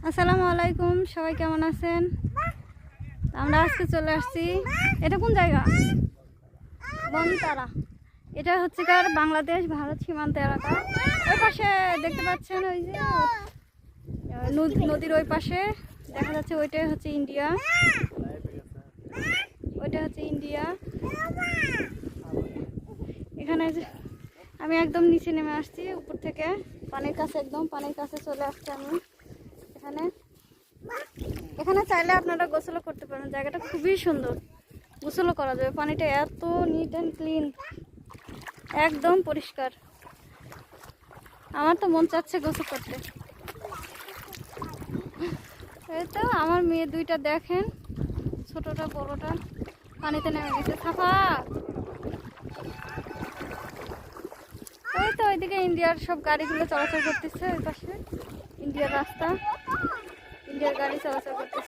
আসসালামু আলাইকুম, সবাই কেমন আছেন? আমরা আজকে চলে আসছি। এটা কোন জায়গা? বনতারা। এটা হচ্ছে কার বাংলাদেশ ভারত সীমান্ত এলাকা। ওই পাশে দেখতে পাচ্ছেন, ওই যে নদীর ওই পাশে দেখা যাচ্ছে, ওইটাই হচ্ছে ইন্ডিয়া। ওইটা হচ্ছে ইন্ডিয়া। এখানে আমি একদম নিচে নেমে আসছি উপর থেকে, পানির কাছে, একদম পানির কাছে চলে আসছি আমি। এখানে চাইলে আপনারা গোসলও করতে পারেন। জায়গাটা খুবই সুন্দর, গোসলও করা যাবে। পানিটা এত নিট অ্যান্ড ক্লিন, একদম পরিষ্কার। আমার তো মন চাচ্ছে গোসল করতে। এই তো আমার মেয়ে দুইটা দেখেন, ছোটটা বড়টা পানিতে নেমে গেছে। সাফা ওই তো ওইদিকে ইন্ডিয়ার সব গাড়িগুলো চলাচল করতেছে। ওই পাশে ইন্ডিয়ার রাস্তা, ইন্ডিয়ার গাড়ি চলাচল করতেছে।